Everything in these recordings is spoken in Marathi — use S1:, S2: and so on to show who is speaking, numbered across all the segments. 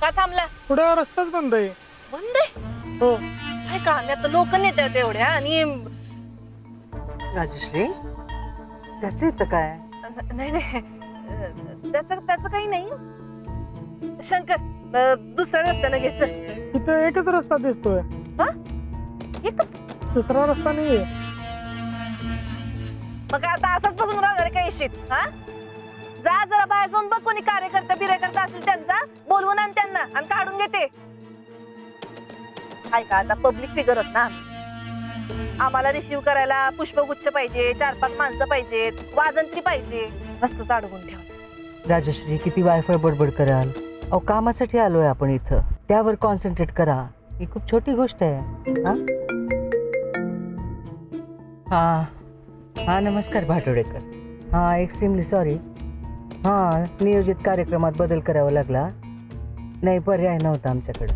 S1: का थांबला?
S2: पुढे रस्ताच बंद आहे.
S1: बंद आहे?
S2: हो.
S1: काय का आता लोक नेत्यात एवढ्या आणि
S3: राजश्री त्याचं इथं काय?
S1: नाही नाही त्याचं काही नाही. शंकर दुसऱ्या रस्त्याने घ्यायचं.
S2: इथं एकच रस्ता दिसतोय.
S1: हा एकच?
S2: दुसरा रस्ता नाहीये.
S1: मग आता असाच बसून राहणार काय इशित? हा जा जरा बाहेर जाऊन बघ कोणी कार्यकर्ता बिरेकर्ता असेल त्यांचा बोलवून आण त्यांना आणि काढून घेते. काय का आता पब्लिक फिगर होत ना. आम्हाला रिसीव्ह करायला पुष्पगुच्छ पाहिजे, 4-5 माणसं पाहिजेत, वाजंत्री पाहिजे. मस्त अडवून ठेव.
S3: राजश्री किती वायफाय बडबड कराल? अहो कामासाठी आलोय आपण इथं, त्यावर कॉन्सन्ट्रेट करा. ही खूप छोटी गोष्ट आहे. हा हा नमस्कार भाटोडेकर. हा एक्स्ट्रीमली सॉरी. हा नियोजित कार्यक्रमात बदल करावा लागला. नाही पर्याय नव्हता आमच्याकडे.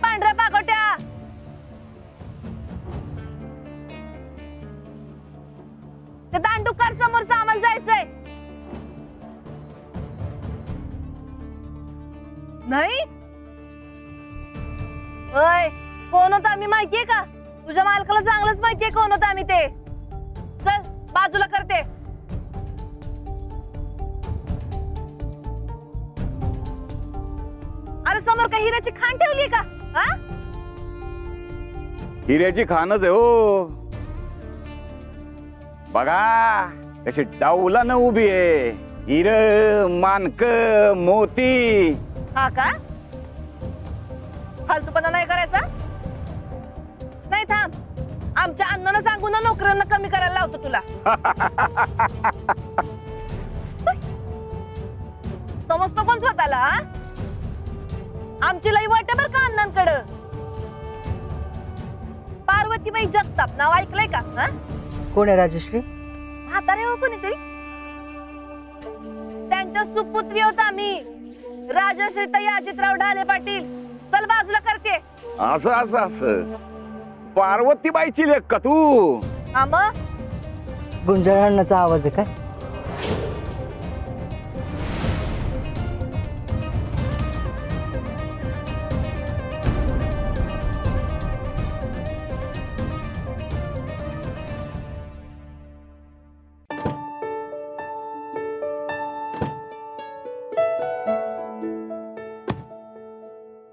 S1: पांढऱ्या पाकोट्या ते दांडुकार समोरचं आम्हाला जायचंय. नाही ओय कोण होतं आम्ही माहितीये का? तुझ्या मालकाला चांगलंच माहितीये कोण होतं आम्ही ते. चल बाजूला करते. अरे समोर काही हिऱ्याची खाण ठेवली का? हा
S4: हिऱ्याची खाणच आहे हो. बघा कशी डाऊला न उभी आहे. हिर मानक मोती.
S1: हा का फालतूपणा नाही करायचा. नाही थांब आमच्या अण्णांना सांगून नोकऱ्यांना कमी करायला लावतो तुला. समजतो कोण स्वतःला? आमची लई वाटे बर का अण्णांकडं. पार्वतीबाई जगताप नाव ऐकलंय का? हा
S3: कोण आहे राजश्री?
S1: म्हातारे हो कोणीतरी. त्यांच्या सुपुत्री होत आम्ही. राजश्री अजितराव ढाले पाटील. चल बाजूला करते.
S4: असं असं असं पार्वतीबाईची लेख का तू?
S1: हा मग
S3: गुंजाळण्याचा आवाज आहे काय?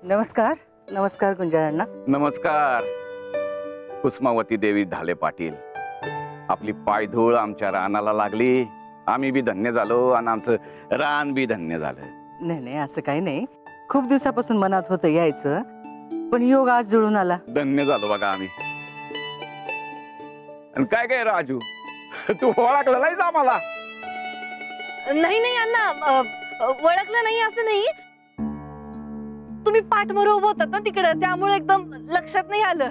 S3: नमस्कार. नमस्कार गुंजाळण्णा.
S4: नमस्कार. कुसुमावती देवी ढाले पाटील. आपली पायधूळ आमच्या रानाला लागली. आम्ही बी धन्य झालो आणि आमचं रान बी धन्य झालं.
S3: नाही नाही असं काही नाही. खूप दिवसापासून मनात होतं यायचं, पण योग आज जुळून आला.
S4: धन्य झालो बघा आम्ही. आणि काय काय राजू तू ओळखलं नाहीस आम्हाला?
S1: नाही नाही अण्णा ओळखलं नाही असं नाही. तुम्ही पाठमोर उभं होतात ना तिकडं, त्यामुळे एकदम लक्षात नाही आलं.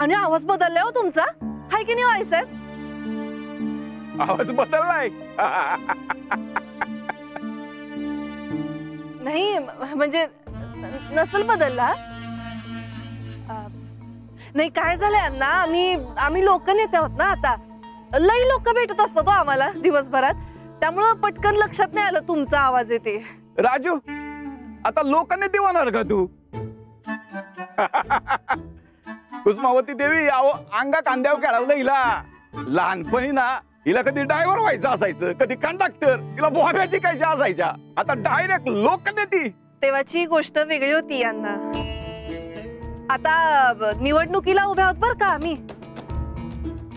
S1: आणि आवाज बदललाय हो तुमचा. हाय की नाही व्हायसाहेब?
S4: आवाज बदललाय?
S1: नाही म्हणजे नसल बदलला. नाही काय झालंय अण्णा, आम्ही लोक नेते आहोत ना आता. लई लोक भेटत असतात तो आम्हाला दिवसभरात, त्यामुळं पटकन लक्षात नाही आलं तुमचा आवाज येते.
S4: राजू आता लोकांनी देवाणार का तू? कुसुमावती देवी अंगा कांद्यावर खेळवलं हिला. लहानपणी ना हिला कधी ड्रायव्हर व्हायचं असायचं, कधी कंडक्टर, हिला बोहाब्याची काही असायच्या. आता डायरेक्ट लोक नेती.
S1: तेव्हाची गोष्ट वेगळी होती यांना. आता निवडणुकीला उभ्या आहोत बर का आम्ही.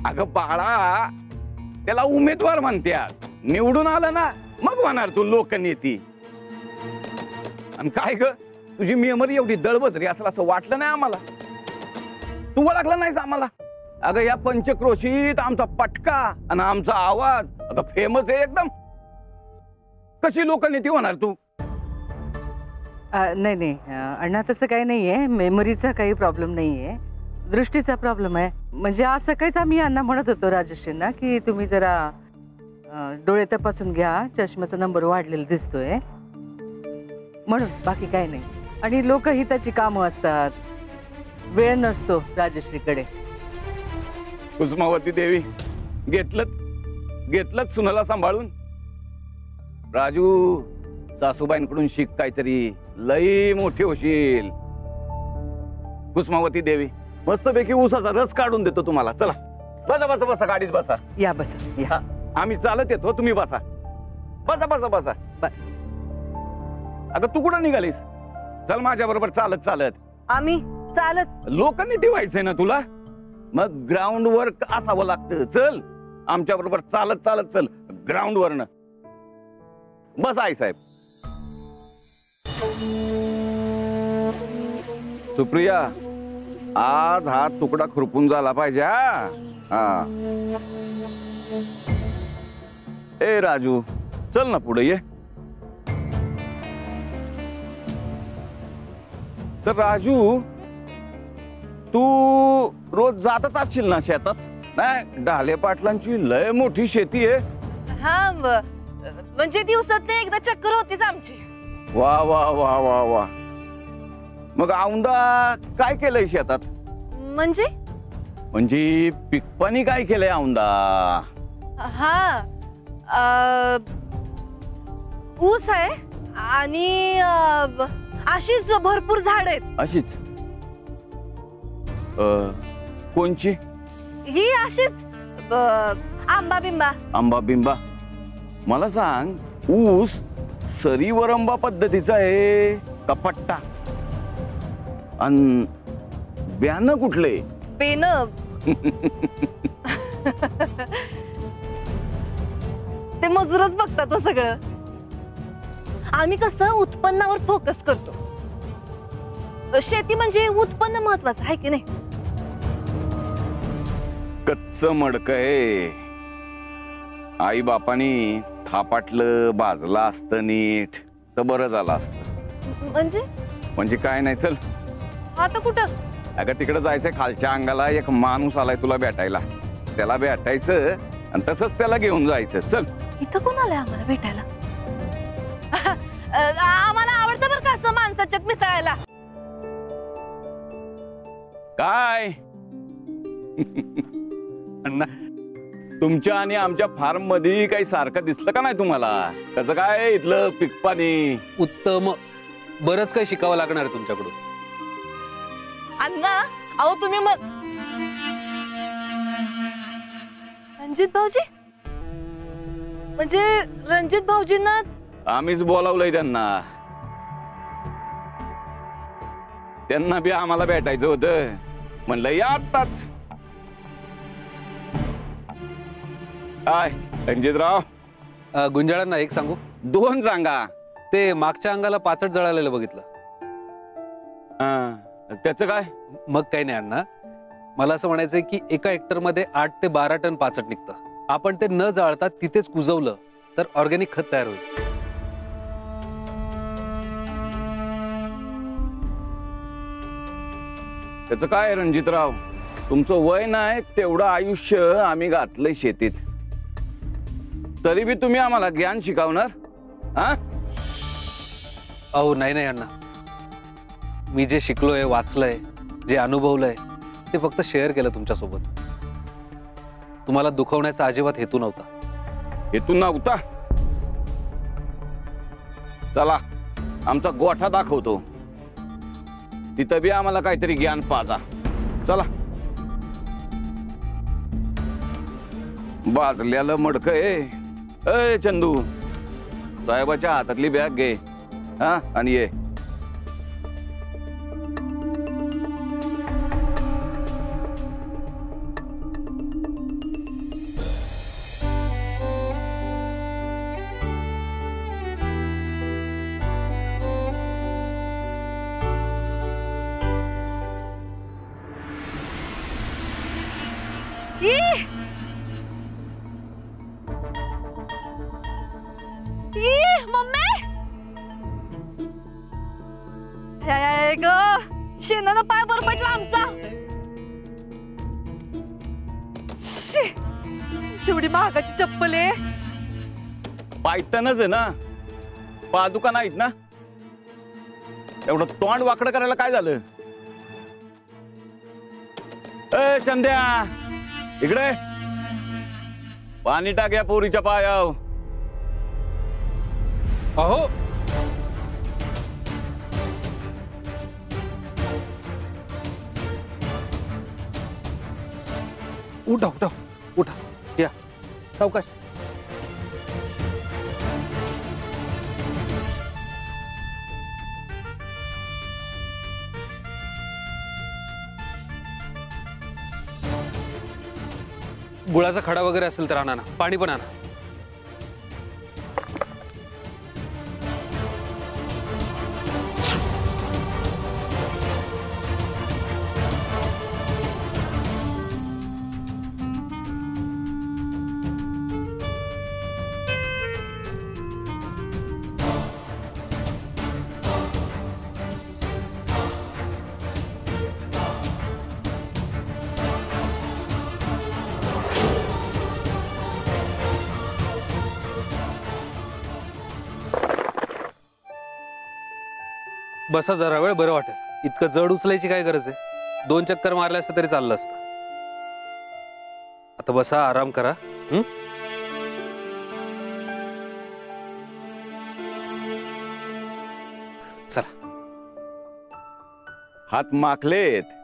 S4: अगं बाळा त्याला उमेदवार म्हणतात. निवडून आलं ना मग होणार तू लोकनेती. आणि काय ग तुझी मेमरी एवढी दळबद्री असेल असं वाटलं नाही आम्हाला. तू ओळखलं नाहीस आम्हाला? अगं या पंचक्रोशीत आमचा पटका आणि आमचा आवाज आता फेमस आहे एकदम. कशी लोकनेती होणार तू?
S3: नाही नाही अण्णा तसं काही नाहीये. मेमरीचा काही प्रॉब्लेम नाहीये, दृष्टीचा प्रॉब्लेम आहे. म्हणजे आज सकाळीच आम्ही यांना म्हणत होतो राजश्रींना की तुम्ही जरा डोळे तपासून घ्या, चष्म्याचा नंबर वाढलेला दिसतोय म्हणून, बाकी काय नाही. आणि लोकहिताची कामं असतात, वेळ नसतो राजश्रीकडे.
S4: कुसुमावती देवी, घेतलं सुनाला सांभाळून. राजू, सासूबाईंकडून शिक काहीतरी, लई मोठी होशील. कुसुमावती देवी, मस्तपैकी ऊसाचा रस काढून देतो तुम्हाला. चला बसा बसा बसा, गाडीत बसा.
S3: या बसा या.
S4: आम्ही चालत येतो, तुम्ही बसा. बसा बसा बसा. अगं तू कुठं निघालीस? चल माझ्या बरोबर चालत चालत.
S1: आम्ही चालत?
S4: लोकांनी व्हायचंय ना तुला, मग ग्राउंड वर असावं लागतं. चल आमच्या बरोबर चालत चालत चल ग्राउंड वरनं. बस आई साहेब. सुप्रिया, आज हा तुकडा खुरपून झाला पाहिजे. हा ए राजू, चल ना पुढे ये. तर राजू, तू रोज जातच असशील ना शेतात? नाही, ढाले पाटलांची लय मोठी शेती आहे.
S1: हा, म्हणजे दिवसात एकदा चक्कर होतीच आमची.
S4: वा वा वा वा वा. मग औंदा काय केलंय शेतात? म्हणजे पिकपाणी काय केलंय औंदा?
S1: हा, ऊस आहे आणि अशीच भरपूर झाड आहेत.
S4: अशीच? कोणची?
S1: ही अशीच आंबा बिंबा.
S4: आंबा बिंबा? मला सांग, ऊस सरी वरंबा पद्धतीचा आहे का पट्टा? आणि बियाणं कुठले?
S1: पेन. ते मजूरच बघतात तो सगळं. आम्ही कसं उत्पन्नावर फोकस करतो. शेती म्हणजे उत्पन्न महत्वाचं आहे की नाही?
S4: कच्च मडक आहे. आई बापानी थापाटलं बाजलं असतं नीट तर बरं झालं असतं. म्हणजे काय नाही. चल
S1: आता कुठं?
S4: अगं तिकडे जायचंय. खालच्या अंगाला एक माणूस आलाय तुला भेटायला. त्याला भेटायचं आणि तसंच त्याला घेऊन जायचं. चल.
S1: इथं कोण आलंय आम्हाला भेटायला? आम्हाला आवडतं बरं का असं माणसाच्यात मिसळायला.
S4: काय अण्णा, तुमच्या आणि आमच्या फार्म मध्ये काही सारखं दिसलं का नाही तुम्हाला? कसं काय इथलं पीक पाणी?
S5: उत्तम. बरंच काही शिकावं लागणार आहे तुमच्याकडून.
S1: अण्णा, अहो तुम्ही मग रणजित भाऊजी, म्हणजे रणजित भाऊजींना
S4: आम्हीच बोलावलंय त्यांना. त्यांना बी आम्हाला भेटायचं होतं. म्हणलं या आत्ताच. काय रणजितराव?
S5: गुंजाळांना एक सांगू?
S4: दोन सांगा.
S5: ते मागच्या अंगाला पाचट जळालेलं बघितलं.
S4: त्याचं काय?
S5: मग काही नाही अण्णा, मला असं म्हणायचंय की एका हेक्टर मध्ये 8 ते 12 टन पाचट निघतं. आपण ते न जाळता तिथेच कुजवलं तर ऑर्गॅनिक खत तयार होईल.
S4: त्याचं काय रणजितराव? तुमचं वय नाही तेवढं आयुष्य आम्ही घातलंय शेतीत, तरी बी तुम्ही आम्हाला ज्ञान शिकवणार? हा?
S5: अहो नाही नाही अण्णा, मी जे शिकलोय, वाचलंय, जे अनुभवलंय ते फक्त शेअर केलं तुमच्यासोबत. तुम्हाला दुखवण्याचा अजिबात हेतू नव्हता.
S4: हेतू नव्हता? चला आमचा गोठा दाखवतो, तिथं बी आम्हाला काहीतरी ज्ञान पाजा. चला. बाजल्याला मडक आहे. चंदू, साहेबाच्या हातातली बॅग घे हा आणि ये.
S1: शेणानं पाय बर पडला आमचा. एवढी महागाची चप्पल आहे,
S4: पायथनच आहे ना, पादुका नाहीत ना, एवढं तोंड वाकडं करायला काय झालं? ए चंद्या, इकडे पाणी टाक या पोरीच्या पायाव.
S5: अहो उठा उठा उठा, या सावकाश. गुळाचा खडा वगैरे असेल तर आणा ना, पाणी पण आणा. बसा जरा वेळ, बरं वाटेल. इतकं जड उचलायची काय गरज आहे? 2 चक्कर मारल्या असतं तरी चाललं असतं. आता बसा, आराम करा. चला.
S4: हात माखलेत.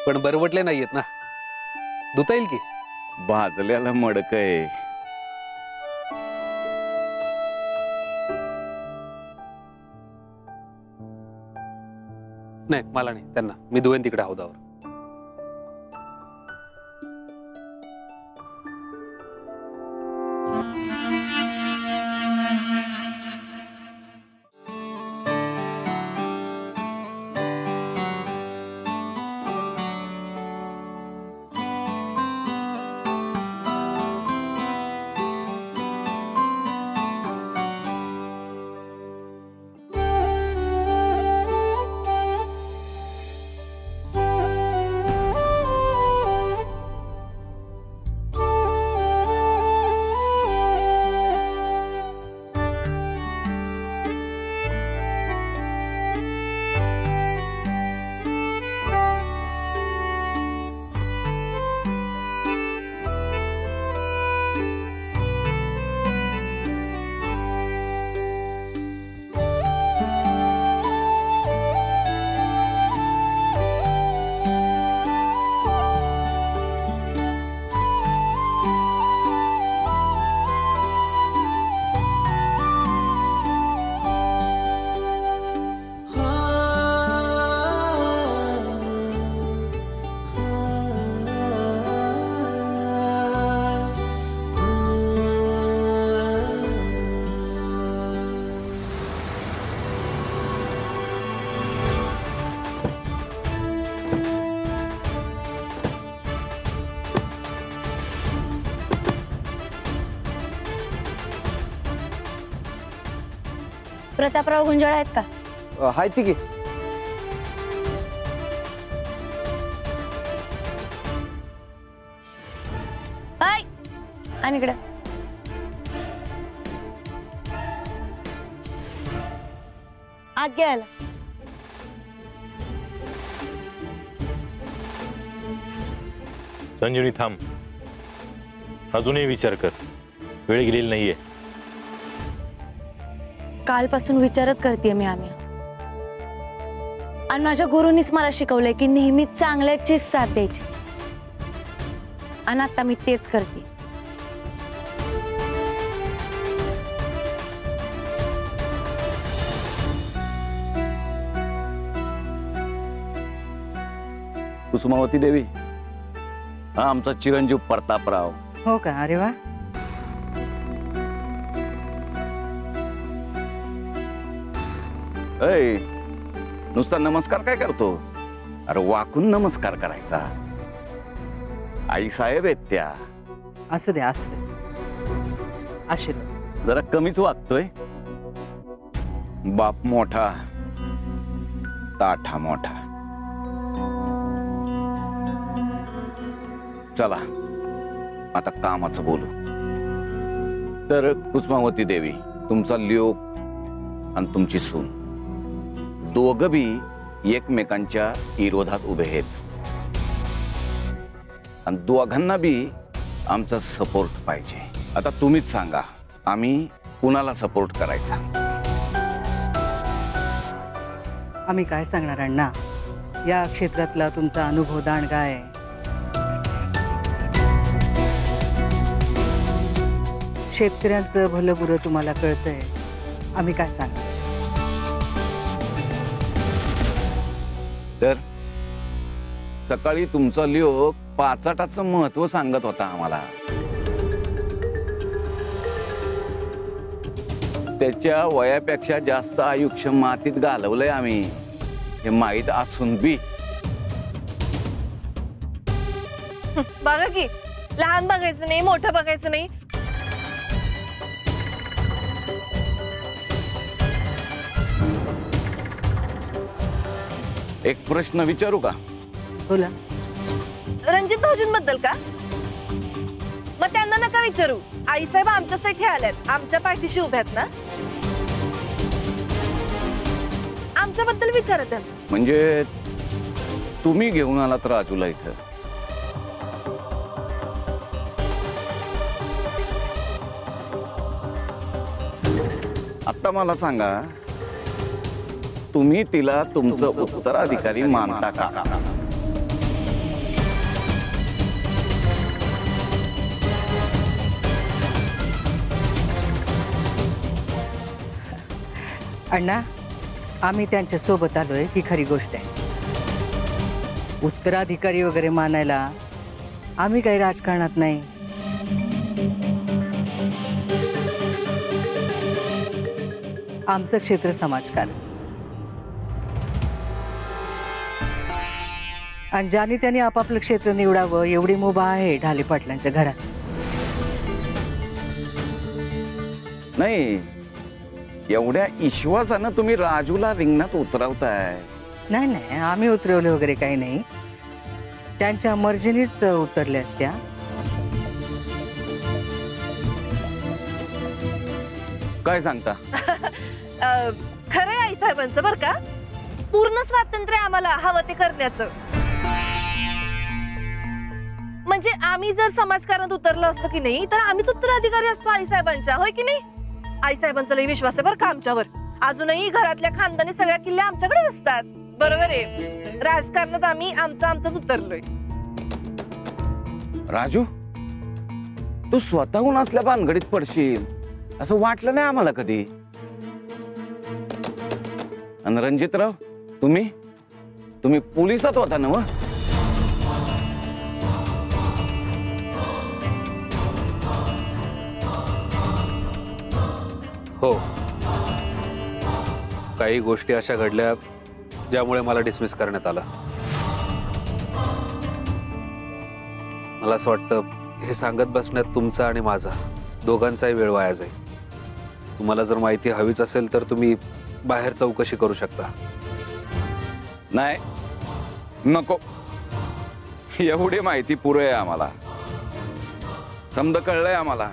S5: पण बरवटले नाहीयेत ना, धुता येईल की?
S4: भाजल्याला मडक आहे.
S5: नाही मला नाही, त्यांना मी धुवेन तिकडे हौदावर.
S6: प्रतापराव गुंजाळ आहेत का?
S5: हाय ती की.
S6: हाय आणि इकडे आत घ्यायला.
S7: संजीवनी थांब, अजूनही विचार कर, वेळ गेलेली नाहीये.
S6: कालपासून विचारच करते मी आम्ही, आणि माझ्या गुरुनीच मला शिकवलंय की नेहमीच चांगल्याचीच साथ द्यायची, आणि आता मी तेच करते.
S4: कुसुमावती देवी, हा आमचा चिरंजीव प्रतापराव.
S3: हो का? अरे वा.
S4: ऐ, नुसता नमस्कार काय करतो? अरे वाकून नमस्कार करायचा. आई साहेब आहेत त्या.
S3: असू दे असू दे, आशीर्वाद.
S4: जरा कमीच वागतोय. बाप मोठा ताठा मोठा. चला आता कामाचं बोलू. तर कुसुमावती देवी, तुमचा ल्योक आणि तुमची सून दोघं बी एकमेकांच्या विरोधात उभे आहेत आणि दोघांना बी आमचा सपोर्ट पाहिजे. आता तुम्हीच सांगा, आम्ही कुणाला सपोर्ट करायचा?
S3: आम्ही काय सांगणार अण्णा, या क्षेत्रातला तुमचा अनुभव दांडगा आहे. शेतकऱ्यांचं भलं बुरं तुम्हाला कळतंय, आम्ही काय सांगणार?
S4: तर सकाळी तुमचा ल्योक पाचाटाचं महत्व सांगत होता आम्हाला. त्याच्या वयापेक्षा जास्त आयुष्य मातीत घालवलंय आम्ही, हे माहीत असून बी.
S1: बघा की, लहान बघायचं नाही, मोठं बघायचं नाही.
S4: एक प्रश्न विचारू का?
S3: बोला.
S1: रणजित भाऊजींबद्दल का? मग त्यांना नका विचारू. आईसाहेब आमच्यासाठी आल्यात, आमच्या पाठीशी उभ्यात ना. आमच्याबद्दल विचारा त्यांना.
S4: म्हणजे तुम्ही घेऊन आलात राजूला इथं? आता मला सांगा, तुम्ही तिला तुमचं उत्तराधिकारी मानता का?
S3: अण्णा, आम्ही त्यांच्या सोबत आलोय ही खरी गोष्ट आहे. उत्तराधिकारी वगैरे मानायला आम्ही काही राजकारणात नाही. आमचं क्षेत्र समाजकारण. आणि ज्याने त्यांनी आपापलं क्षेत्र निवडावं एवढी मुभा आहे ढाले पाटलांच्या घरात.
S4: नाही, एवढ्या विश्वासानं तुम्ही राजूला रिंगणात उतरवताय?
S3: नाही नाही, आम्ही उतरवले वगैरे काही नाही. त्यांच्या मर्जीनीच उतरल्या त्या.
S4: काय सांगता?
S1: खरंय आईसाहेबांचं बरं का. पूर्ण स्वातंत्र्य आम्हाला हवं ते करण्याचं. म्हणजे आम्ही जर समाजकारणात उतरलो असतो की नाही, तर आम्हीच उत्तराधिकारी असतो आईसाहेबांच्या, होय की नाही? आईसाहेबांचा लई विश्वास आहे बरं का आमच्यावर. अजूनही घरातल्या खानदानी सगळ्या किल्ल्या आमच्याकडे असतात. बरोबर आहे, राजकारणात आम्ही आमचंच उतरलोय.
S4: राजू, तू स्वतःहून असल्या भानगडीत पडशील असं वाटलं नाही आम्हाला कधी. आणि रणजितराव, तुम्ही पोलिसात होता ना?
S5: हो, काही गोष्टी अशा घडल्या ज्यामुळे मला डिसमिस करण्यात आलं. मला असं वाटतं हे सांगत बसण्यात तुमचा आणि माझा दोघांचाही वेळ वाया जाईल. तुम्हाला जर माहिती हवीच असेल तर तुम्ही बाहेर चौकशी करू शकता.
S4: नाही, नको. एवढी माहिती पुरे आहे आम्हाला. समज कळलंय आम्हाला.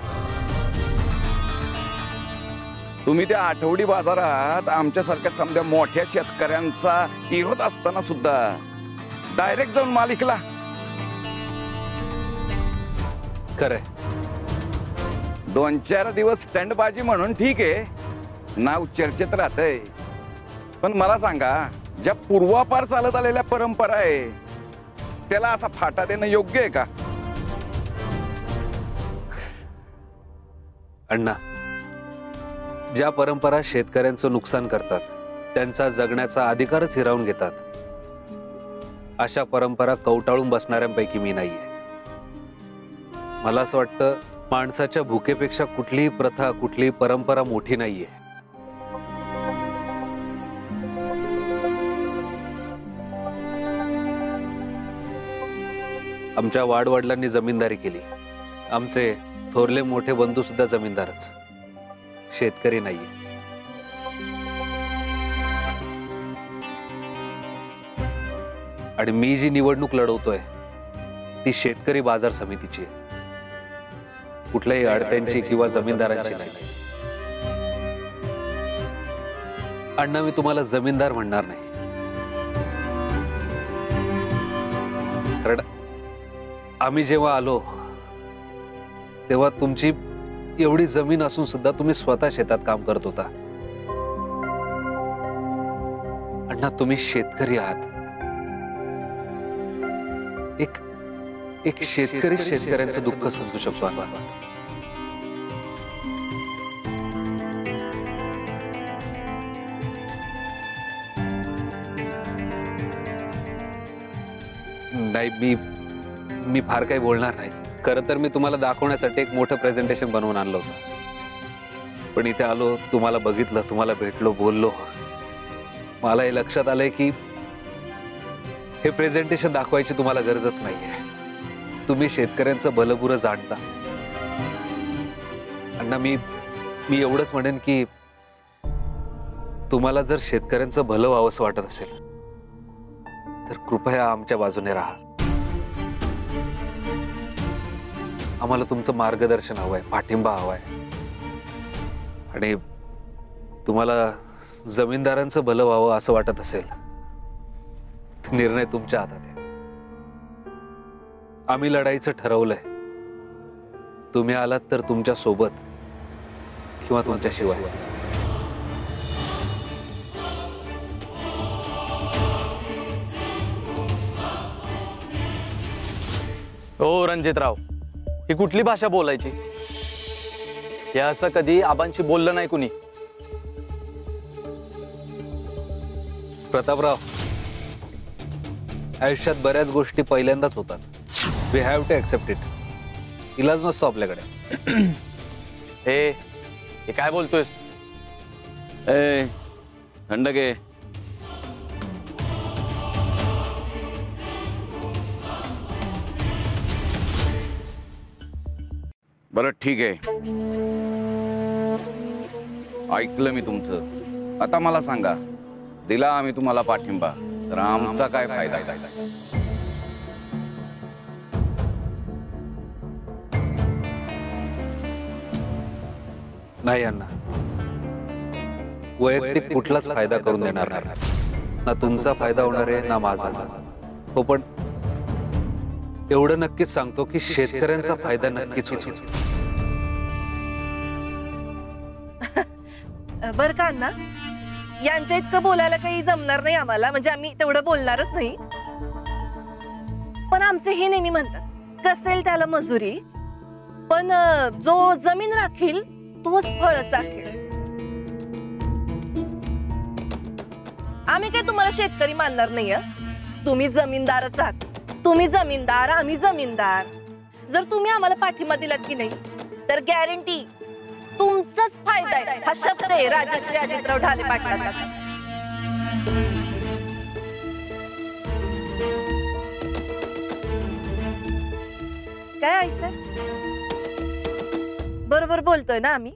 S4: तुम्ही त्या आठवडी बाजारात आमच्यासारख्या समजा मोठ्या शेतकऱ्यांचा विरोध असताना सुद्धा डायरेक्ट जाऊन मालिकला.
S5: खरंय,
S4: 2-4 दिवस स्टंटबाजी म्हणून ठीक आहे, नाव चर्चेत राहतंय. पण मला सांगा, ज्या पूर्वापार चालत आलेल्या परंपरा आहे त्याला असा फाटा देणं योग्य आहे का?
S5: अण्णा, ज्या परंपरा शेतकऱ्यांचं नुकसान करतात, त्यांचा जगण्याचा अधिकारच हिरावून घेतात, अशा परंपरा कवटाळून बसणाऱ्यांपैकी मी नाहीये. मला असं वाटतं माणसाच्या भुकेपेक्षा कुठलीही प्रथा, कुठलीही परंपरा मोठी नाहीये. आमच्या वाडवडिलांनी जमीनदारी केली. आमचे थोरले मोठे बंधू सुद्धा जमीनदारच, शेतकरी नाहीये. आणि मी जी निवडणूक लढवतोय ती शेतकरी बाजार समितीची आहे, कुठल्याही अडत्यांची किंवा जमीनदारांची नाही. अण्णा, मी तुम्हाला जमीनदार म्हणणार नाही, कारण आम्ही जेव्हा आलो तेव्हा तुमची एवढी जमीन असून सुद्धा तुम्ही स्वतः शेतात काम करत होता. अण्णा, तुम्ही शेतकरी आहात. एक शेतकरी शेतकऱ्यांचं दुःख समजू शकतो अण्णा. नाही, मी फार काही बोलणार नाही. खरं तर मी तुम्हाला दाखवण्यासाठी एक मोठं प्रेझेंटेशन बनवून आणलं होतं, पण इथे आलो, तुम्हाला बघितलं, तुम्हाला भेटलो, बोललो, मला हे लक्षात आलंय की हे प्रेझेंटेशन दाखवायची तुम्हाला गरजच नाहीये. तुम्ही शेतकऱ्यांचं भलंबुरं जाणता. अण्णा, मी एवढंच म्हणेन की तुम्हाला जर शेतकऱ्यांचं भलं व्हावंसं वाटत असेल तर कृपया आमच्या बाजूने राहा. आम्हाला तुमचं मार्गदर्शन हवंय, पाठिंबा हवाय. आणि तुम्हाला जमीनदारांचं भलं व्हावं असं वाटत असेल तर निर्णय तुमच्या हातात आहे. आम्ही लढाईचं ठरवलंय. तुम्ही आलात तर तुमच्या सोबत किंवा तुमच्याशिवाय.
S8: हो रणजितराव, ही कुठली भाषा बोलायची? हे असं कधी आबांशी बोललं नाही कुणी.
S5: प्रतापराव, आयुष्यात बऱ्याच गोष्टी पहिल्यांदाच होतात. We have to accept it. इलाज नसतो आपल्याकडे.
S8: हे काय बोलतोयस?
S4: ए, थंड घे. बरं, ठीक आहे, ऐकलं मी तुमचं. आता मला सांगा, दिला आम्ही तुम्हाला पाठिंबा तर आमचा काय फायदा?
S5: नाही अण्णा, वैयक्तिक कुठलाच फायदा करून देणार नाही. ना तुमचा फायदा होणार आहे ना माझा. हो, पण एवढं नक्कीच सांगतो की शेतकऱ्यांचा फायदा नक्कीच होईल.
S1: बर का अण्णा, यांच्या इतकं बोलायला काही जमणार नाही आम्हाला, म्हणजे आम्ही तेवढं बोलणारच नाही. पण आमचे हे नेहमी म्हणतात, कसेल त्याला मजुरी, पण जो जमीन राखील तोच फळ चाखेल. आम्ही काय तुम्हाला शेतकरी मानणार नाही. तुम्ही जमीनदारच आहात. तुम्ही जमीनदार, आम्ही जमीनदार. जर तुम्ही आम्हाला पाठिंबा दिलात की नाही तर गॅरंटी तुमचाच फायदा आहे. हा शब्द आहे राजश्री अजितराव ढाले पाटलाचा. काय ऐकताय? बरोबर बोलतोय ना आम्ही?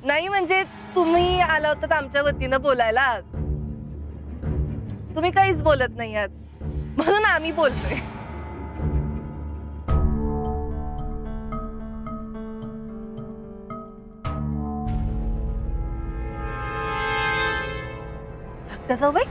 S1: नाही म्हणजे तुम्ही आला होतात आमच्या वतीनं बोलायला, तुम्ही काहीच बोलत नाही आहात म्हणून आम्ही बोलतोय. जाऊ बाई.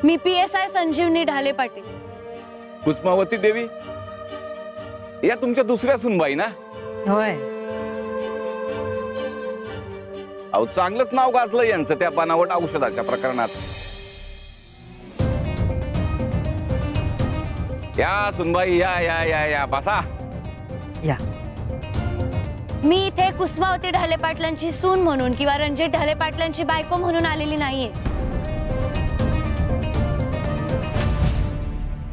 S6: मी PSI संजीवनी ढाले पाटील.
S4: कुसमावती देवी या तुमच्या दुसऱ्या सुनबाई ना?
S3: होय.
S4: अहो, चांगलंच नाव गाजलं यांचं त्या बनावट औषधाच्या प्रकरणात. या सुनबाई, या या या या बसा.
S3: या.
S6: मी इथे कुसुमावती ढाले पाटलांची सून म्हणून किंवा रणजित ढाले पाटलांची बायको म्हणून आलेली नाहीये.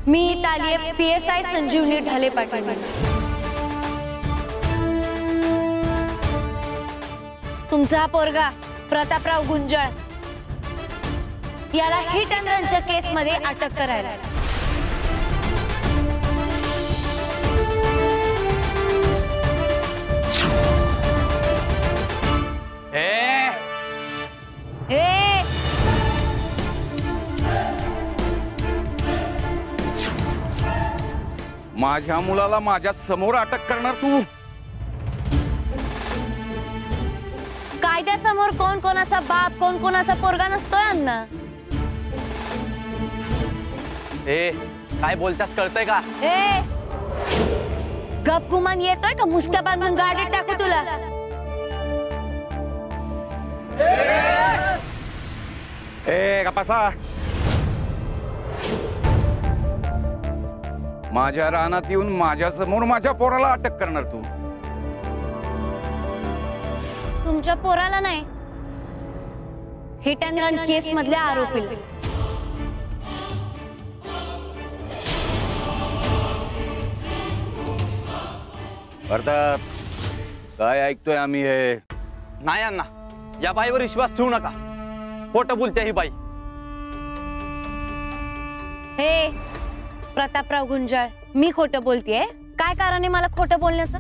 S6: मी इथं आलीये PSI संजीवनी ढाले पाटील. तुमचा पोरगा प्रतापराव गुंजाळ याला हिट अँड रनच्या केस मध्ये अटक करायला.
S4: माझ्या मुलाला माझ्या समोर अटक करणार तू?
S6: कायद्यासमोर कोण कोणाचा बाप कोण कोणाचा पोरगा नसतोय अण्णा.
S8: काय बोलतास कळतंय का?
S6: गप गुमान येतोय का मुसक्या बांधून गाडीत टाकू तुला?
S4: कपासा, माझ्या रानात येऊन माझ्या समोर माझ्या पोराला अटक करणार तू?
S6: तुमच्या पोराला नाही, हिट अँड रन केस मधल्या आरोपीला.
S4: अर्थात काय ऐकतोय आम्ही हे?
S8: नाही अण्णा, या बाईवर विश्वास ठेवू नका. खोटं बोलते ही बाई.
S6: हे प्रतापराव गुंजाळ, मी खोटं बोलतेय? काय कारण आहे मला खोटं बोलण्याचं?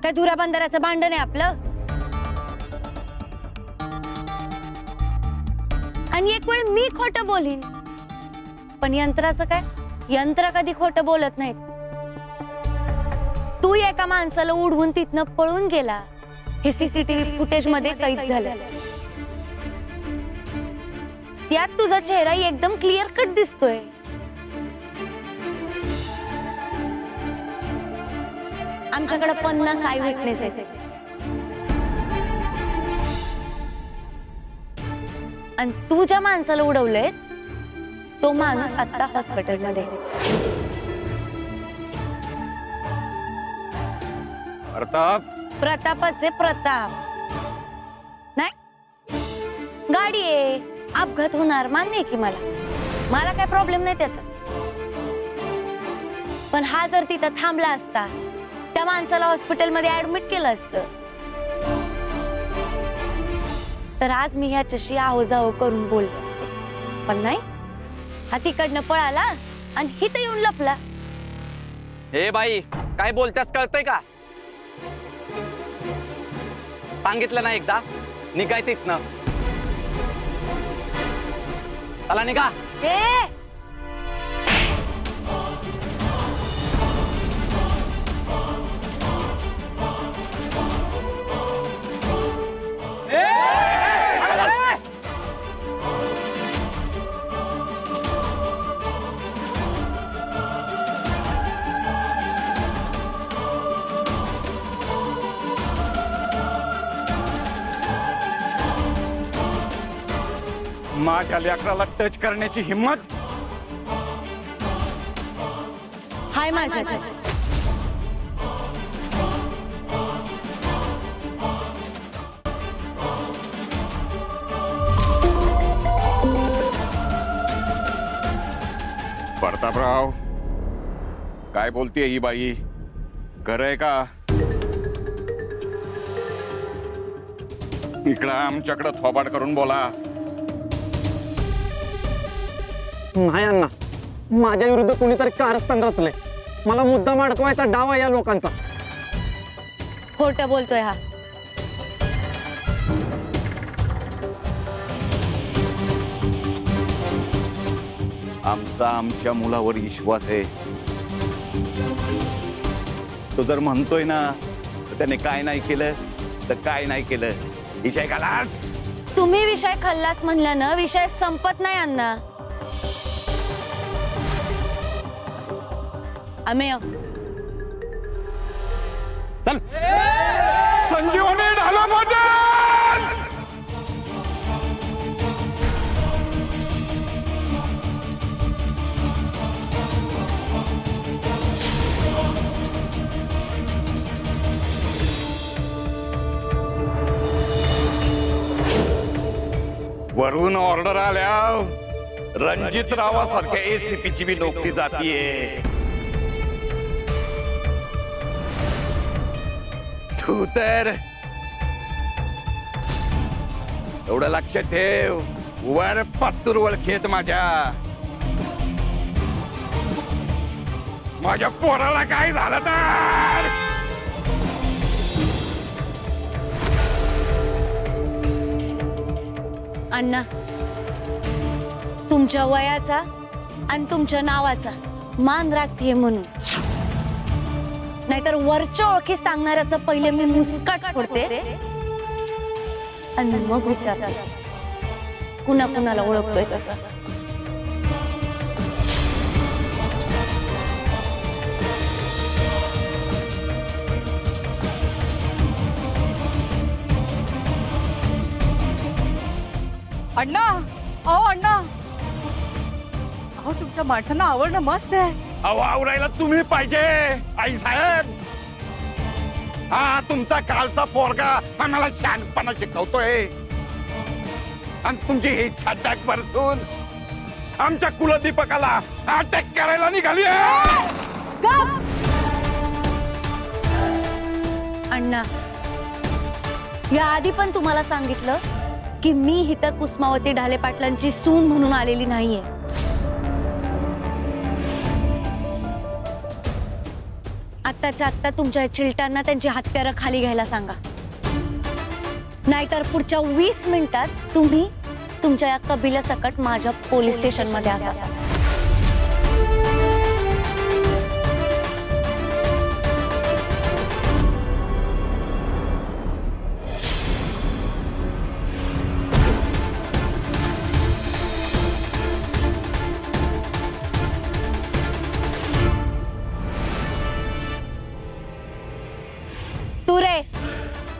S6: काय धुरा बंदराचं भांडण आहे आपलं? आणि एक वेळ मी खोटं बोलीन, पण यंत्राचं काय? यंत्र कधी खोटं बोलत नाहीत. तू एका माणसाला उडवून तिथनं पळून गेला, हे CCTV फुटेज मध्ये कैद झालं. त्यात तुझा चेहरा एकदम क्लिअर कट दिसतोय. आमच्याकडे 50 आय विटनेस आहेत. आणि तू ज्या माणसाला उडवलंय तो माणूस आता हॉस्पिटलमध्ये. प्रतापाचे प्रताप नाही. गाडी आहे, अपघात होणार मान्य आहे की मला काय प्रॉब्लेम नाही त्याचा. पण हा जर तिथं थांबला असता, त्या माणसाला हॉस्पिटलमध्ये ऍडमिट केलं असतं, तर आज मी ह्याच्याशी आहोजाहो करून बोलले असते. पण नाही, हा तिकडनं पळाला आणि हिथं येऊन लपला.
S8: हे बाई, काय बोलतेस कळतंय का? सांगितलं ना एकदा, निघाय तिथनं. चला निघा.
S4: माझ्या लेकराला टच करण्याची हिम्मत?
S6: हाय माझ्या.
S4: प्रतापराव, काय बोलतेय ही बाई? खरंय का? इकडं आमच्याकडं थोबाड करून बोला.
S8: नाही अण्णा, माझ्या विरुद्ध कोणीतरी कारस्थान रचलंय. मला मुद्दाम अडकवायचा डाव आहे या लोकांचा.
S6: खोटं बोलतोय हा.
S4: आमचा आमच्या मुलावर विश्वास आहे. तो जर म्हणतोय ना, तर त्याने काय नाही केलं तर काय नाही केलं. विषय खालास.
S6: तुम्ही विषय खाल्लास म्हणल्यानं विषय संपत नाही अण्णा. आम्ही
S4: चल. संजीवनी ढाला पाटील. वरून ऑर्डर आल्या रणजितरावासारख्या एसीपीची बी नोकरी जातीये. तू तर एवढं लक्षात ठेव, वर पातूर ओळखेत माझ्या पोराला काय झालं तर.
S6: अण्णा, तुमच्या वयाचा आणि तुमच्या नावाचा मान राखते म्हणून, नाहीतर वरच्या ओळखी सांगणाऱ्याचं पहिले मी मुस्काट फोडते आणि मग विचारते कुणा कुणाला ओळखतोय तसं.
S1: अण्णा, अहो अण्णा, अहो तुमच्या माणसांना आवडणं मस्त आहे.
S4: अहो आवरायला तुम्ही पाहिजे आई साहेब. हा तुमचा कालचा पोरगा आम्हाला शहाणपणा शिकवतोय आणि तुमची ही छाटाक परतून आमच्या कुलदीपकाला अटॅक करायला निघाली.
S6: अण्णा, या आधी पण तुम्हाला सांगितलं की मी इथं कुसमावती ढाले पाटलांची सून म्हणून आलेली नाहीये. आत्ताच्या आत्ता तुमच्या चिलटांना त्यांची हत्यारं खाली घ्यायला सांगा, नाहीतर पुढच्या 20 मिनिटात तुम्ही तुमच्या या कबिलासकट माझ्या पोलीस स्टेशन मध्ये असाल. तू रे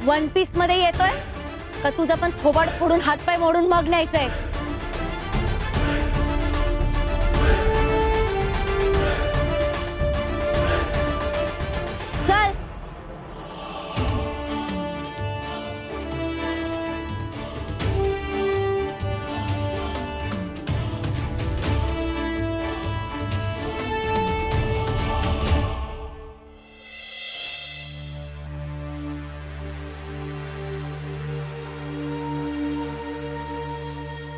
S6: वन पीस मध्ये येतोय का तुझा पण थोबाड फोडून हातपाय मोडून मग न्यायचंय? चल.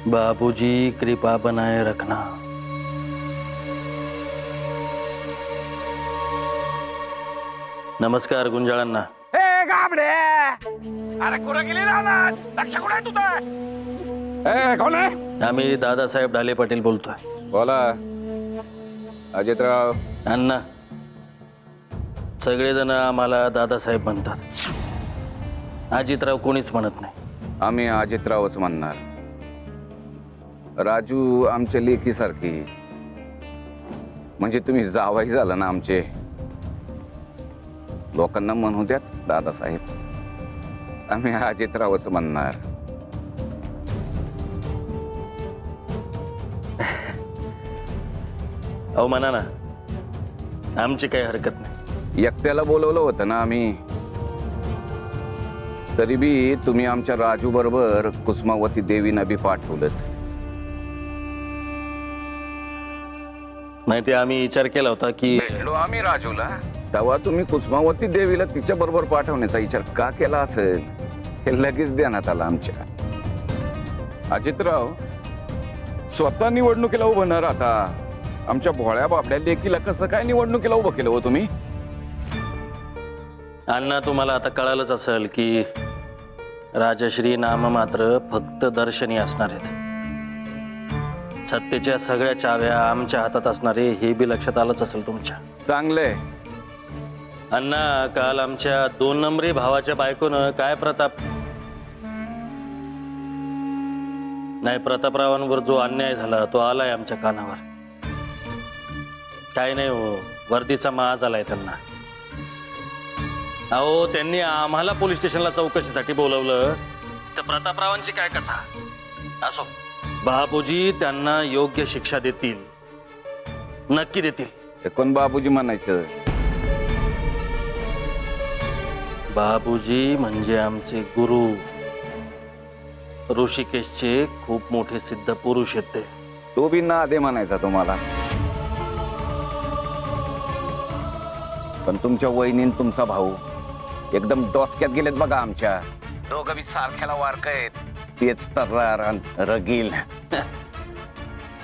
S8: बाबूजी कृपा बनाए रखना. नमस्कार गुंजाळांना.
S4: ए गाबडे, अरे कुठं गेली राहणार? लक्ष कुठे आहे तुझं? ए कोण आहे?
S8: आम्ही दादासाहेब ढाले पाटील बोलतोय.
S4: बोला. अजितराव.
S8: अण्णा, सगळेजण आम्हाला दादासाहेब म्हणतात, अजितराव कोणीच म्हणत नाही.
S4: आम्ही अजितरावच म्हणणार. राजू आमच्या लेकीसारखी, म्हणजे तुम्ही जावाई झाला ना आमचे. लोकांना म्हणू द्यात दादासाहेब, आम्ही अजितरावच म्हणणार.
S8: अहो म्हणा ना, आमची काही हरकत नाही.
S4: एकट्याला बोलवलं होतं ना आम्ही, तरी बी तुम्ही आमच्या राजू बरोबर कुसमावती देवीनं बी पाठवलं.
S8: माहिती, आम्ही विचार केला होता की
S4: भेटलो आम्ही राजूला, तेव्हा तुम्ही कुसमावती देवीला तिच्या बरोबर पाठवण्याचा विचार का केला असेल हे लगेच देण्यात आलं आमच्या. अजितराव स्वतः निवडणुकीला उभं न राहता आमच्या भोळ्या बाबड्या लेकीला कसं काय निवडणुकीला उभं केलं हो तुम्ही?
S8: अण्णा, तुम्हाला आता कळालंच असेल की राजश्री नाम मात्र फक्त दर्शनी असणार आहेत. सत्तेच्या सगळ्या चाव्या आमच्या हातात असणारे हे बी लक्षात आलंच असेल तुमच्या.
S4: चांगलंय.
S8: अण्णा, काल आमच्या 2 नंबरी भावाच्या बायकोनं काय प्रतापरावांवर जो अन्याय झाला तो आलाय आमच्या कानावर. काय नाही हो, वर्दीचा माज आलाय त्यांना. अहो, त्यांनी आम्हाला पोलीस स्टेशनला चौकशीसाठी बोलवलं, तर प्रतापरावांची काय कथा. असो, बाबूजी त्यांना योग्य शिक्षा देतील, नक्की देतील.
S4: ते कोण बाबूजी म्हणायचं?
S8: बाबूजी म्हणजे आमचे गुरु. ऋषिकेशचे खूप मोठे सिद्ध पुरुष आहेत ते.
S4: तो बी ना दे म्हणायचा तुम्हाला. पण तुमच्या वहिनीन तुमचा भाऊ एकदम डोसक्यात गेलेत बघा आमच्या. दोघं बी सारख्याला वारक आहेत. तेच तर्रार अन रगील.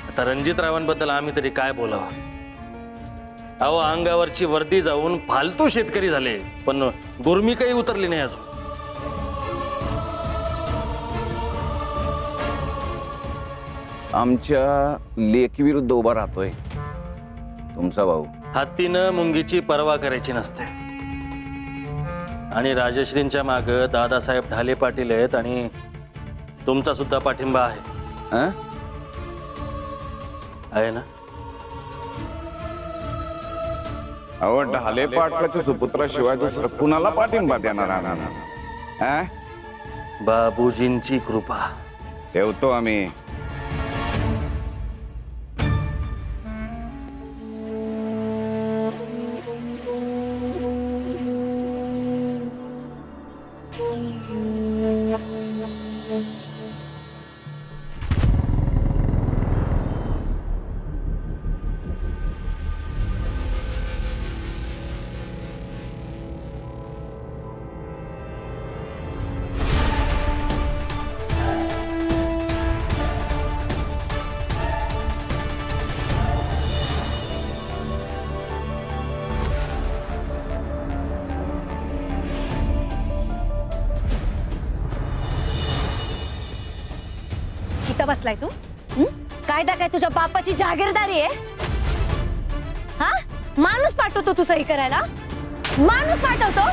S8: आता रणजितरावांबद्दल आम्ही तरी काय बोलावं. अहो, अंगावरची वर्दी जाऊन फालतू शेतकरी झाले, पण गुरमी काही उतरली नाही अजून.
S4: आमच्या लेकीविरुद्ध उभा राहतोय तुमचा भाऊ.
S8: हत्तीनं मुंगीची पर्वा करायची नसते. आणि राजश्रींच्या माग दादासाहेब ढाले पाटील आहेत आणि तुमचा सुद्धा पाठिंबा आहे.
S4: हं?
S8: आहे ना?
S4: अहो, ढाले पाटलाच्या सुपुत्राशिवाय दुसरं कुणाला पाठिंबा देणार आम्ही? हं?
S8: बाबूजींची कृपा.
S4: ठेवतो आम्ही.
S6: इथं बसलाय तू? कायदा काय तुझ्या बापाची जागीरदारी आहे? हा, माणूस पाठवतो तू सही करायला? माणूस पाठवतो?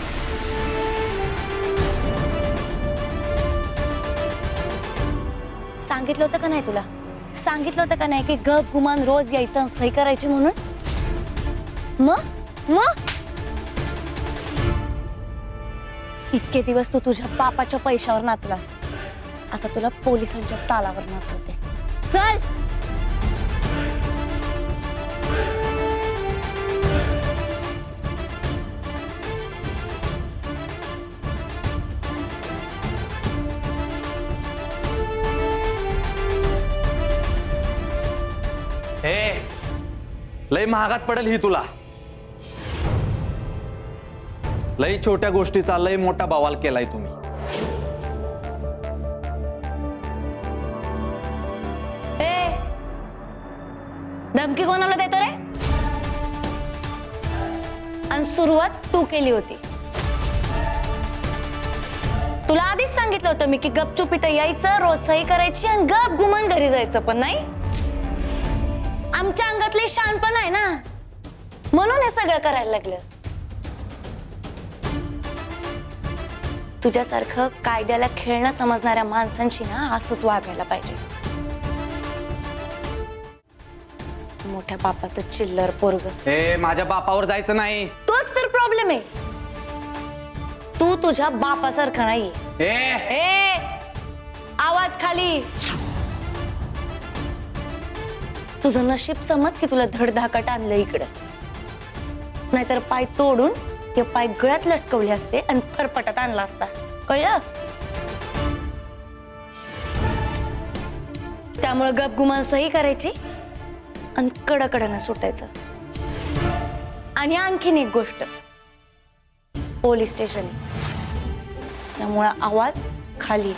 S6: सांगितलं होतं का नाही तुला? सांगितलं होतं का नाही की गप गुमान रोज यायचं सही करायची म्हणून? मग इतके दिवस तू तुझ्या बापाच्या पैशावर नाचलास, आता तुला पोलिसांच्या तालावर नाचवते. चल.
S5: लय महागात पडेल ही तुला. लय छोट्या गोष्टीचा लय मोठा बवाल केलाय तुम्ही.
S6: धमकी कोणाला देतो रे? आणि सुरुवात तू केली होती. तुला आधीच सांगितलं होतं मी की गपचूप इथं यायचं, रोज सही करायची आणि गप गुमान घरी जायचं. पण नाही, आमच्या अंगातले शानपण आहे ना, म्हणून हे सगळं करायला लागलं. तुझ्यासारखं कायद्याला खेळणं समजणाऱ्या माणसांशी ना असंच वागायला पाहिजे. मोठ्या बापाचं चिल्लर पोरग.
S5: माझ्या बापावर जायचं नाही.
S6: तोच तर प्रॉब्लेम आहे. तू तुझ्या बापासारखा नाही. आवाज खाली. तुझं नशीब समज की तुला धडधाकट आणलं इकडं, नाहीतर पाय तोडून ते पाय गळ्यात लटकवले असते आणि फरफटत आणला असता. कळलं? त्यामुळे गपगुमान सही करायची आणि कडकडनं सुटायचं. आणि आणखीन एक गोष्ट, पोलीस स्टेशन आहे, त्यामुळे आवाज खाली.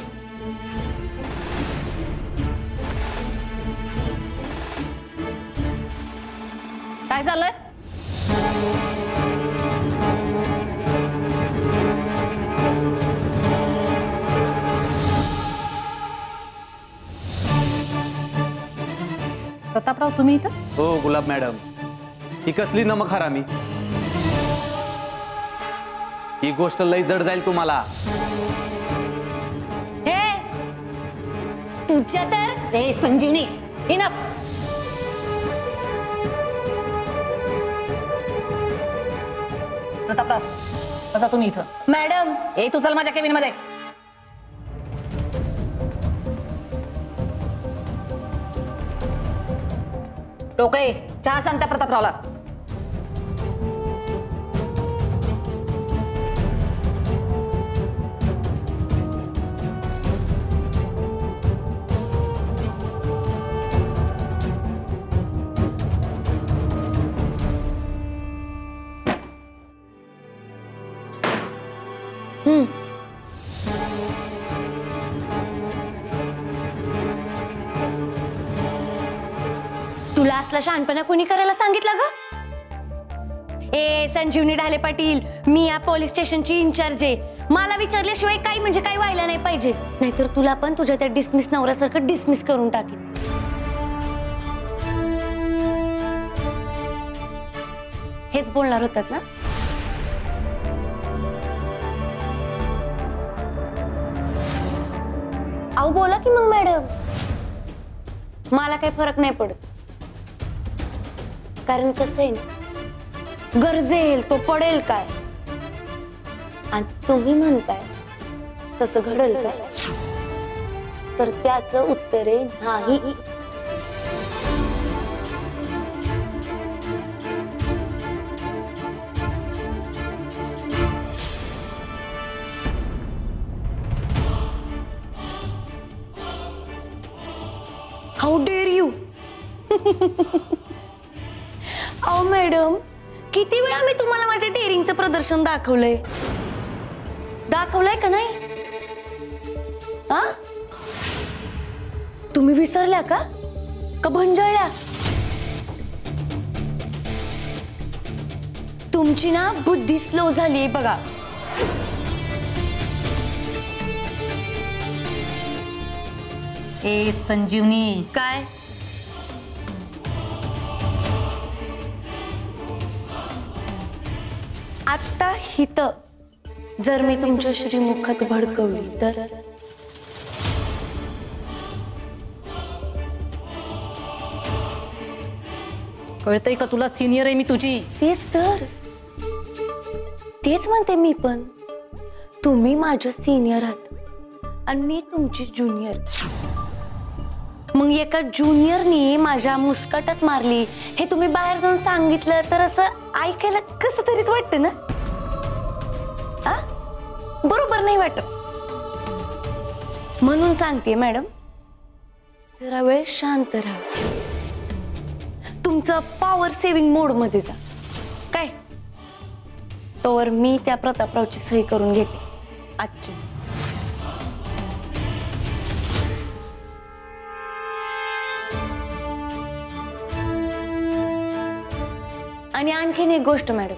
S6: काय झालंय?
S1: प्रतापराव, तुम्ही इथं?
S5: हो गुलाब मॅडम, ही कसली नमक हरामी. ही गोष्ट लय जड जाईल तुम्हाला.
S6: हे तुझ्या तर हे संजीवनी इनफ.
S1: प्रतापराव, बसा तुम्ही इथं.
S6: मॅडम,
S1: तू चल माझ्या केबिन मध्ये. टोकळे, चहा सांगता प्रतापरावला.
S6: तुला असला शहाणपणा कोणी करायला सांगितलं ग? ए संजीवनी ढाले पाटील, मी या पोलीस स्टेशनची इन्चार्ज आहे. मला विचारल्याशिवाय काही म्हणजे काही व्हायला नाही पाहिजे, नाहीतर तुला पण तुझ्या त्या डिसमिस नवऱ्यासारखं डिसमिस करून टाकेन. हेच बोलणार होतात ना? अहो बोला की मग मॅडम, मला काही फरक नाही पडत. कारण कसं आहे ना, गरजेल तो पडेल काय, आणि तुम्ही म्हणताय तसं घडेल काय, तर त्याचं उत्तर आहे नाही. How dare you. अहो मॅडम, किती वेळा मी तुम्हाला माझ्या डेअरिंगचं प्रदर्शन दाखवलंय का नाही? हा, तुम्ही विसरल्या का भंजाळल्या? तुमची ना बुद्धी स्लो झाली बघा.
S9: ए संजीवनी,
S6: काय? आता हित जर मी तुमच्या श्रीमुखात भडकवली तर?
S9: कळतंय का तुला? सिनियर आहे मी तुझी.
S6: तेच म्हणते मी पण. तुम्ही माझ्या सिनियर आहात आणि मी तुमची ज्युनियर. मग एका ज्युनियरनी माझ्या मुस्कटात मारली हे तुम्ही बाहेर जाऊन सांगितलं तर असं ऐकायला कसं तरीच वाटतं ना? आ? बरोबर नाही वाटत. म्हणून सांगते मॅडम, जरा वेळ शांत राहा. तुमचं पॉवर सेव्हिंग मोड मध्ये जा. काय? तोवर मी त्या प्रतापरावची सही करून घेते आजची. आणि आणखीन एक गोष्ट मॅडम,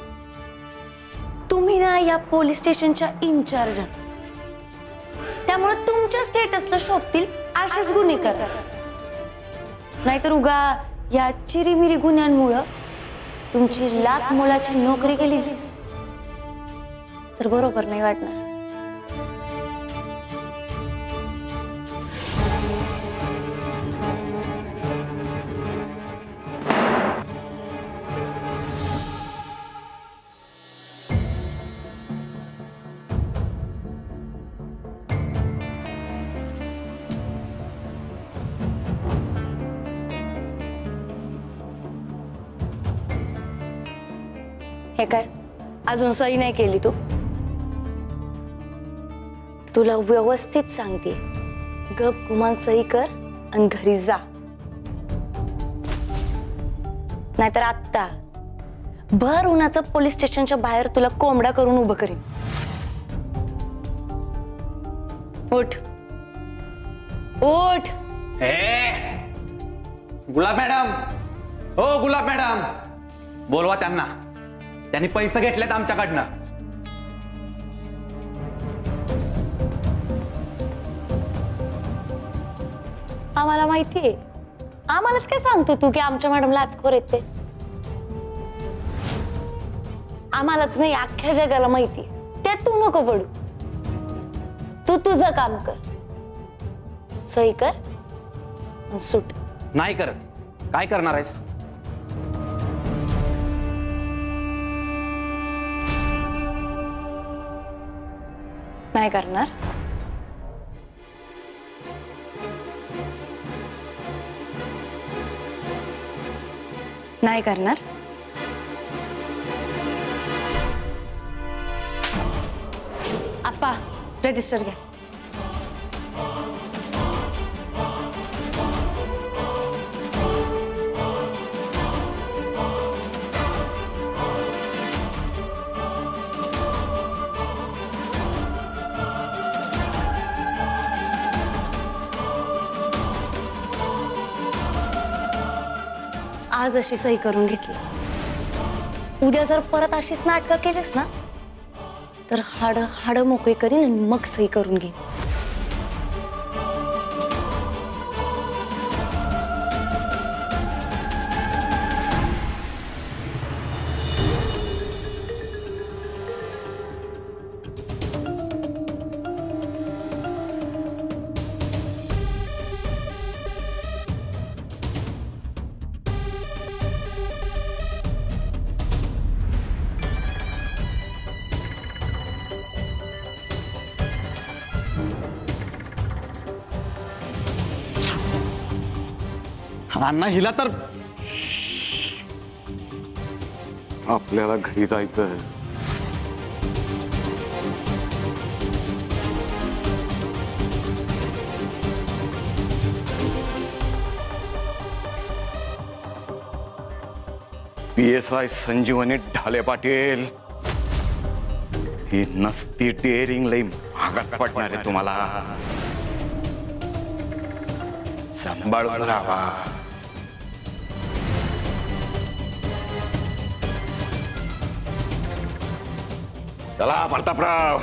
S6: तुम्ही ना या पोलीस स्टेशनच्या इन्चार्ज आहात, त्यामुळे तुमच्या स्टेटसला शोभतील असेच गुन्हे करा. नाहीतर उगा या चिरीमिरी गुन्ह्यांमुळं तुमची लाख मुलाची नोकरी गेली तर बरोबर नाही वाटणार. हे काय, अजून सही नाही केली तू? तुला व्यवस्थित सांगते, गप गुमान सही कर आणि घरी जा. नाहीतर आत्ता भर उन्हाचं पोलीस स्टेशनच्या बाहेर तुला कोंबडा करून उभं करीन. उठ उठ.
S5: गुलाब मॅडम, हो गुलाब मॅडम, बोलवा त्यांना. त्यांनी पैसे घेतलेत आमच्याकडनं.
S6: आम्हाला माहितीये. आम्हालाच काय सांगतो तू की आमच्या मॅडम लाचखोर आहेत ते? आम्हालाच नाही, अख्ख्या जगाला माहिती. त्यात तू नको पडू. तू तुझं काम कर, सही कर आणि सुट.
S5: नाही करत. काय करणार आहेस?
S6: नाही करणार. नाही करणार. आप्पा, रजिस्टर घ्या. आज अशी सही करून घेतली. उद्या जर परत अशीच नाटकं केलीस ना तर हाड मोकळी करीन आणि मग सही करून घेईन.
S4: अण्णा हिला तर आपल्याला घरी जायचं. PSI संजीवनी ढाले पाटील, ही नसती डेअरिंग लई महागात पडणार आहे तुम्हाला. सांभाळून राहा. चला प्रतापराव.